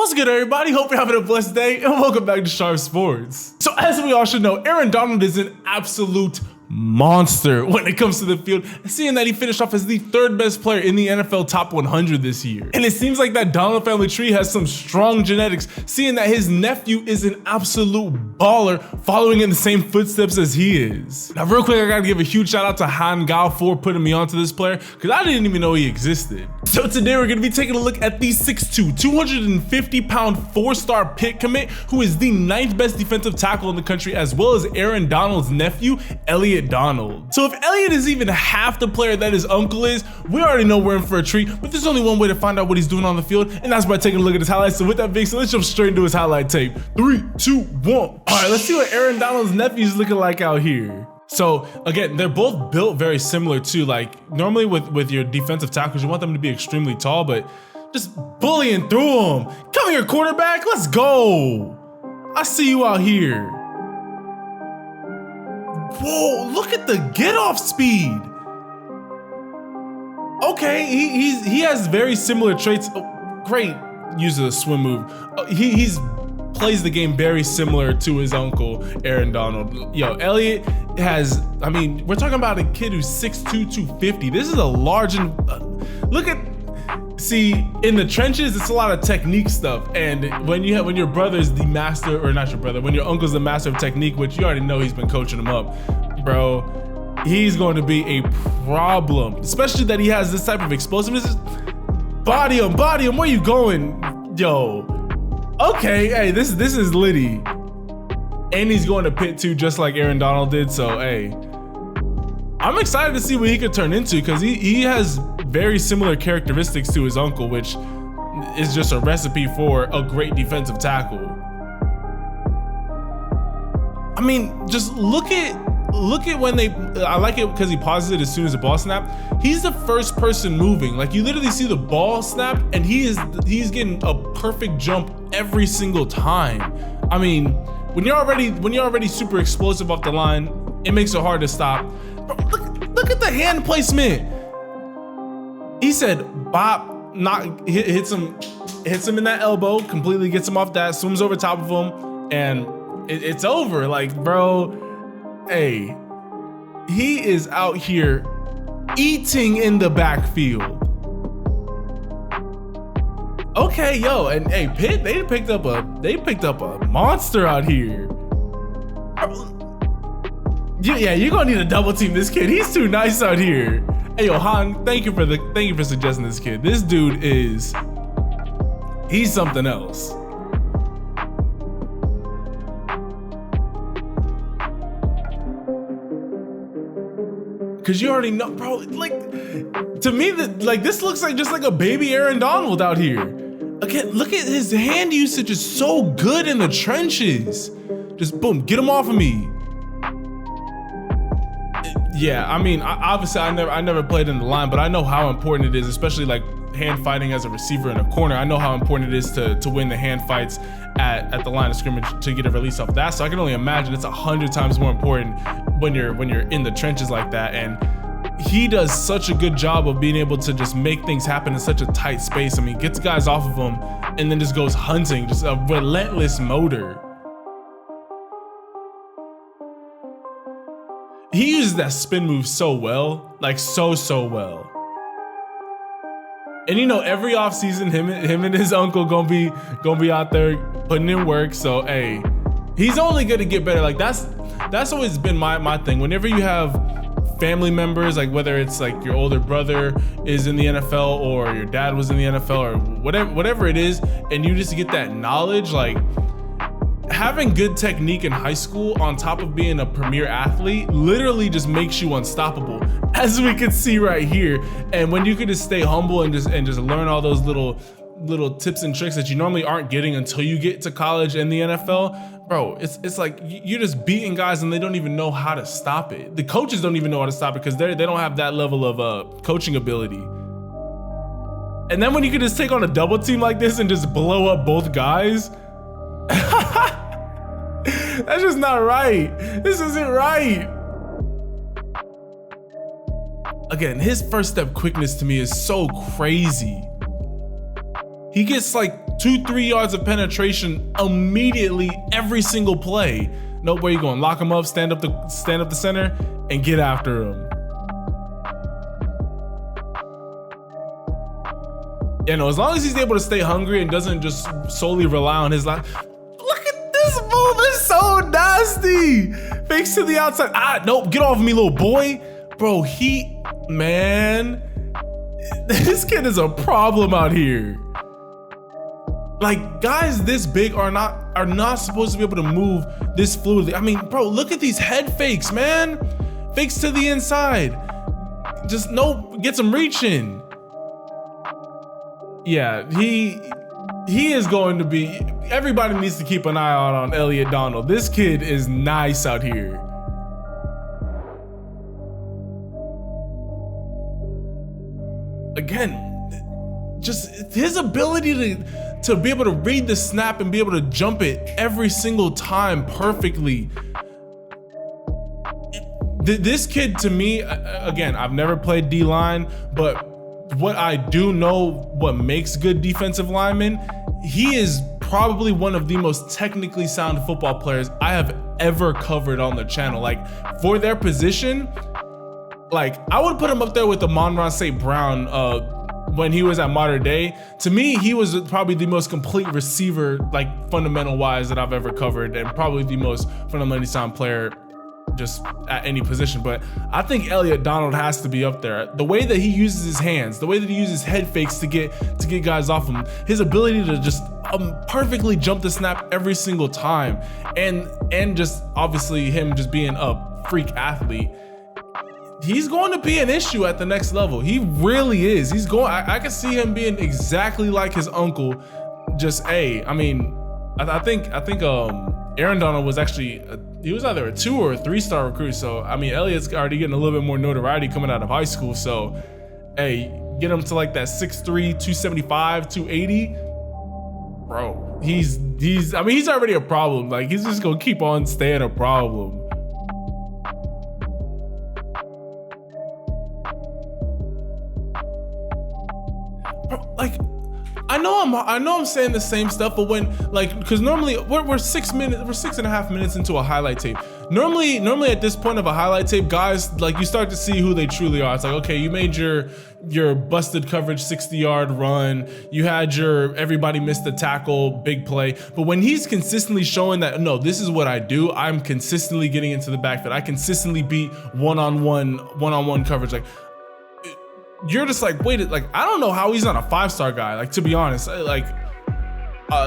What's good, everybody? Hope you're having a blessed day and welcome back to Sharpe Sports. So as we all should know, Elliot Donald is an absolute monster when it comes to the field, seeing that he finished off as the third best player in the NFL top 100 this year. And it seems like that Donald family tree has some strong genetics, seeing that his nephew is an absolute baller, following in the same footsteps as he is. Now real quick, I gotta give a huge shout out to Han Gao for putting me onto this player, because I didn't even know he existed. So today we're gonna be taking a look at the 6'2", 250-pound 4-star pick commit, who is the 9th best defensive tackle in the country, as well as Elliot Donald's nephew, Elliot Donald. So if Elliot is even half the player that his uncle is, we already know we're in for a treat, but there's only one way to find out what he's doing on the field, and that's by taking a look at his highlights. So with that being said, let's jump straight into his highlight tape. 3, 2, 1. All right, let's see what Elliot Donald's nephew is looking like out here. So again, they're both built very similar too. Like normally with your defensive tackles, you want them to be extremely tall, but just bullying through them. Come here, quarterback, let's go. I see you out here. Whoa, look at the get off speed. Okay, he has very similar traits. Oh, great use of the swim move. He's plays the game very similar to his uncle, Elliot Donald. Yo, Elliot has, I mean, we're talking about a kid who's 6'2", 250. This is a large, look at, see, in the trenches, it's a lot of technique stuff. And when your brother's the master, or not your brother, when your uncle's the master of technique, which you already know he's been coaching him up, bro, he's going to be a problem, especially that he has this type of explosiveness. Body him, where you going? Yo, okay, hey, this is litty. And he's going to Pitt too, just like Elliot Donald did, so hey. I'm excited to see what he could turn into, because he has very similar characteristics to his uncle, which is just a recipe for a great defensive tackle. I mean, just look at when I like it because he pauses it as soon as the ball snap. He's the first person moving. Like you literally see the ball snap and he's getting a perfect jump every single time. I mean, when you're already super explosive off the line, it makes it hard to stop. Bro, look at the hand placement. He said bop, hits him in that elbow, completely gets him off that, swims over top of him, and it's over. Like, bro, hey, he is out here eating in the backfield. Okay, yo, and hey, Pitt, they picked up a monster out here. Yeah, you're gonna need to double team this kid. He's too nice out here. Hey, yo, Han, thank you for suggesting this kid. This dude he's something else. Cause you already know, bro, like, to me, this looks like just like a baby Elliot Donald out here. Again, look at his hand usage is so good in the trenches. Just boom, get him off of me. Yeah, I mean, obviously I never played in the line, but I know how important it is, especially like hand fighting as a receiver in a corner. I know how important it is to win the hand fights at the line of scrimmage to get a release off that. So I can only imagine it's 100 times more important when you're in the trenches like that. And he does such a good job of being able to just make things happen in such a tight space. I mean, gets guys off of him and then just goes hunting, just a relentless motor. He uses that spin move so well, like so well. And you know, every offseason, him and his uncle gonna be out there putting in work. So hey, he's only gonna get better. Like that's always been my thing. Whenever you have family members, like whether it's like your older brother is in the NFL or your dad was in the NFL or whatever it is, and you just get that knowledge, like having good technique in high school on top of being a premier athlete literally just makes you unstoppable, as we can see right here. And when you can just stay humble and just learn all those little tips and tricks that you normally aren't getting until you get to college and the NFL, bro, it's like you're just beating guys and they don't even know how to stop it. The coaches don't even know how to stop it because they don't have that level of coaching ability. And then when you can just take on a double team like this and just blow up both guys, that's just not right. This isn't right. Again, his first step quickness to me is so crazy. He gets like 2-3 yards of penetration immediately every single play. Nope, where you going? Lock him up, stand up the center, and get after him. You know, as long as he's able to stay hungry and doesn't just solely rely on his line. Look at this move, it's so nasty. Fakes to the outside. Nope, get off me, little boy. Bro, man, this kid is a problem out here. Like, guys this big are not supposed to be able to move this fluidly. I mean, bro, look at these head fakes, man. Fakes to the inside. Just gets him reaching. Yeah, he is going to be, everybody needs to keep an eye out on Elliot Donald. This kid is nice out here. Again, just his ability to be able to read the snap and be able to jump it every single time perfectly. This kid, to me, again, I've never played D-line, but what I do know, what makes good defensive linemen, he is probably one of the most technically sound football players I have ever covered on the channel. Like, for their position, like, I would put him up there with the Monron St. Brown when he was at Modern Day. To me, he was probably the most complete receiver, like, fundamental wise, that I've ever covered, and probably the most fundamentally sound player just at any position. But I think Elliot Donald has to be up there. The way that he uses his hands, the way that he uses head fakes to get guys off him, his ability to just perfectly jump the snap every single time, and just obviously him just being a freak athlete, he's going to be an issue at the next level. He really is. He's going, I can see him being exactly like his uncle. Just I mean, I think Aaron Donald was actually, he was either a 2 or a 3-star recruit. So, I mean, Elliot's already getting a little bit more notoriety coming out of high school. So, hey, get him to like that 6'3", 275, 280. Bro, he's already a problem. Like, he's just gonna keep on staying a problem. Bro, like, I know I'm saying the same stuff, but when, like, because normally we're 6 minutes, we're 6.5 minutes into a highlight tape. Normally at this point of a highlight tape, guys, like, you start to see who they truly are. It's like, okay, you made your busted coverage 60-yard run, you had your everybody missed the tackle big play. But when he's consistently showing that, no, this is what I do, I'm consistently getting into the backfield, I consistently beat one-on-one coverage, like, you're just like, wait, like, I don't know how he's not a 5-star guy. Like, to be honest, like,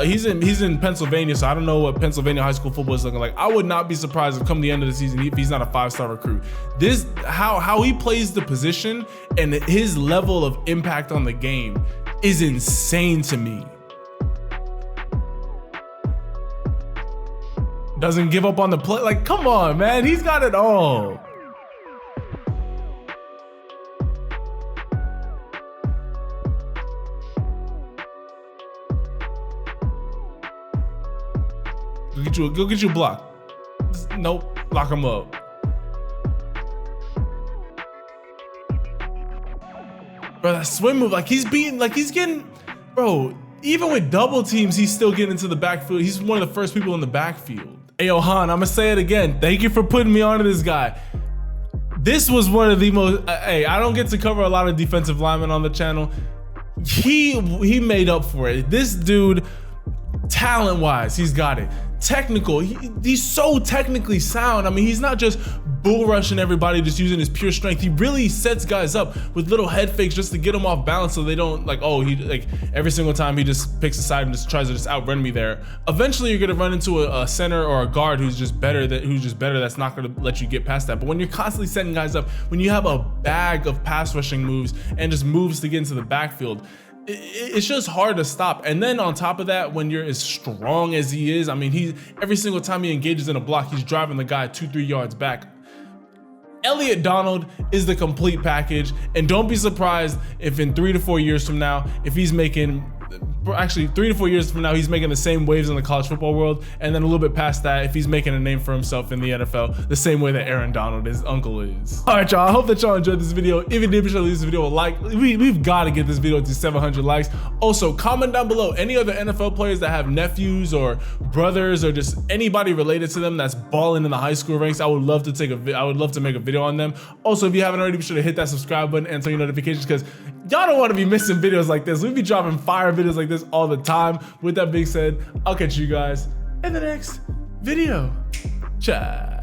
he's in Pennsylvania, so I don't know what Pennsylvania high school football is looking like. I would not be surprised if come the end of the season if he's not a 5-star recruit. This, how he plays the position and his level of impact on the game is insane to me. Doesn't give up on the play. Like, come on, man, he's got it all. Go get you a block. Nope, lock him up. Bro, that swim move, like, he's getting, bro, even with double teams, he's still getting into the backfield. He's one of the first people in the backfield. Hey, Han, I'm gonna say it again. Thank you for putting me onto this guy. This was one of the most, hey, I don't get to cover a lot of defensive linemen on the channel. He made up for it. This dude, talent-wise, he's got it. Technical, he's so technically sound. I mean, he's not just bull rushing everybody, just using his pure strength. He really sets guys up with little head fakes just to get them off balance, so they don't, like, oh, he, like, every single time he just picks a side and just tries to just outrun me there. Eventually you're gonna run into a center or a guard who's just better, that's not gonna let you get past that. But when you're constantly setting guys up, when you have a bag of pass rushing moves and just moves to get into the backfield, it's just hard to stop. And then on top of that, when you're as strong as he is, I mean, every single time he engages in a block, he's driving the guy 2-3 yards back. Elliot Donald is the complete package, and don't be surprised if in 3 to 4 years from now, if he's making actually 3 to 4 years from now, he's making the same waves in the college football world. And then a little bit past that, if he's making a name for himself in the NFL, the same way that Aaron Donald, his uncle, is. All right, y'all, I hope that y'all enjoyed this video. If you did, be sure to leave this video a like. We've got to get this video to 700 likes. Also, comment down below any other NFL players that have nephews or brothers or just anybody related to them that's balling in the high school ranks. I would love to make a video on them. Also, if you haven't already, be sure to hit that subscribe button and turn your notifications, because y'all don't want to be missing videos like this. We be dropping fire videos like this all the time. With that being said, I'll catch you guys in the next video. Ciao.